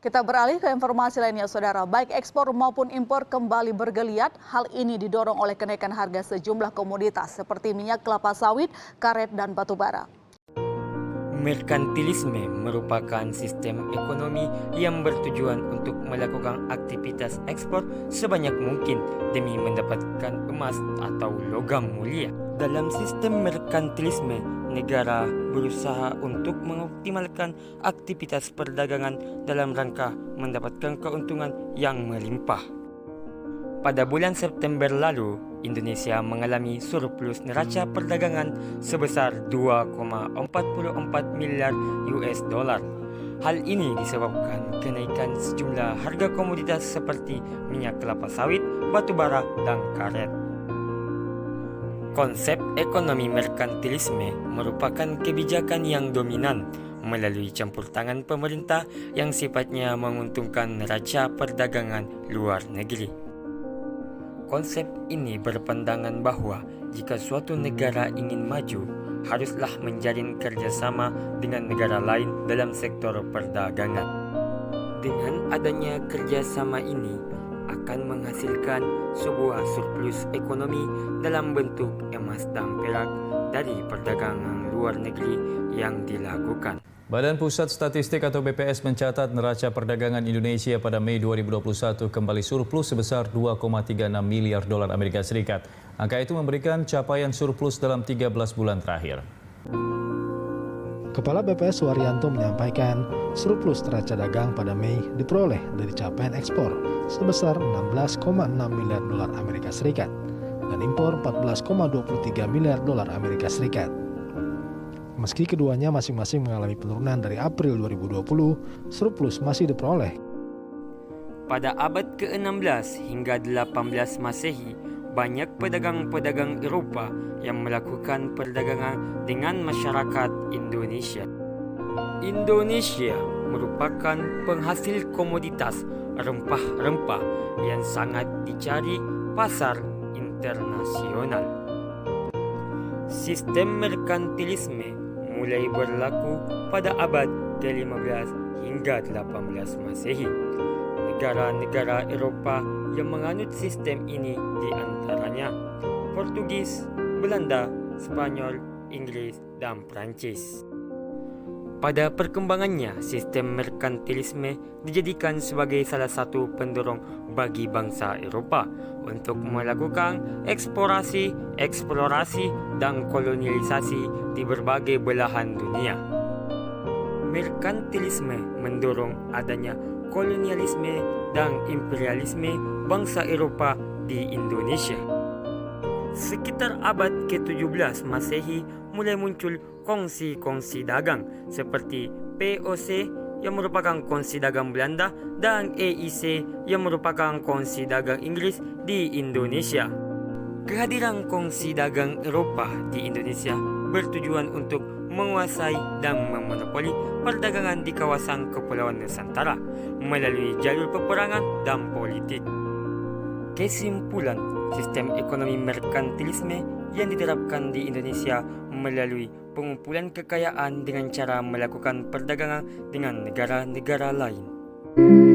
Kita beralih ke informasi lainnya, Saudara. Baik ekspor maupun impor kembali bergeliat. Hal ini didorong oleh kenaikan harga sejumlah komoditas seperti minyak kelapa sawit, karet, dan batu bara. Merkantilisme merupakan sistem ekonomi yang bertujuan untuk melakukan aktivitas ekspor sebanyak mungkin demi mendapatkan emas atau logam mulia. Dalam sistem merkantilisme, negara berusaha untuk mengoptimalkan aktivitas perdagangan dalam rangka mendapatkan keuntungan yang melimpah. Pada bulan September lalu, Indonesia mengalami surplus neraca perdagangan sebesar 2,44 miliar US dollar. Hal ini disebabkan kenaikan sejumlah harga komoditas seperti minyak kelapa sawit, batu bara, dan karet. Konsep ekonomi merkantilisme merupakan kebijakan yang dominan melalui campur tangan pemerintah yang sifatnya menguntungkan neraca perdagangan luar negeri. Konsep ini berpandangan bahwa jika suatu negara ingin maju, haruslah menjalin kerjasama dengan negara lain dalam sektor perdagangan. Dengan adanya kerjasama ini akan menghasilkan sebuah surplus ekonomi dalam bentuk emas dan perak dari perdagangan luar negeri yang dilakukan. Badan Pusat Statistik atau BPS mencatat neraca perdagangan Indonesia pada Mei 2021 kembali surplus sebesar 2,36 miliar dolar Amerika Serikat. Angka itu memberikan capaian surplus dalam 13 bulan terakhir. Kepala BPS Suharyanto menyampaikan surplus neraca dagang pada Mei diperoleh dari capaian ekspor sebesar 16,6 miliar dolar Amerika Serikat dan impor 14,23 miliar dolar Amerika Serikat. Meski keduanya masing-masing mengalami penurunan dari April 2020, surplus masih diperoleh. Pada abad ke-16 hingga 18 Masehi, banyak pedagang-pedagang Eropa yang melakukan perdagangan dengan masyarakat Indonesia. Indonesia merupakan penghasil komoditas rempah-rempah yang sangat dicari pasar internasional. Sistem merkantilisme mulai berlaku pada abad ke-15 hingga 18 Masehi. Negara-negara Eropa yang menganut sistem ini diantaranya Portugis, Belanda, Spanyol, Inggris, dan Prancis. Pada perkembangannya, sistem merkantilisme dijadikan sebagai salah satu pendorong bagi bangsa Eropa untuk melakukan eksplorasi, dan kolonialisasi di berbagai belahan dunia. Merkantilisme mendorong adanya kolonialisme dan imperialisme bangsa Eropa di Indonesia. Sekitar abad ke-17 Masehi mulai muncul kongsi-kongsi dagang seperti POC yang merupakan kongsi dagang Belanda dan EIC yang merupakan kongsi dagang Inggris di Indonesia. Kehadiran kongsi dagang Eropa di Indonesia bertujuan untuk menguasai dan memonopoli perdagangan di kawasan Kepulauan Nusantara melalui jalur peperangan dan politik. Kesimpulan, sistem ekonomi merkantilisme yang diterapkan di Indonesia melalui pengumpulan kekayaan dengan cara melakukan perdagangan dengan negara-negara lain.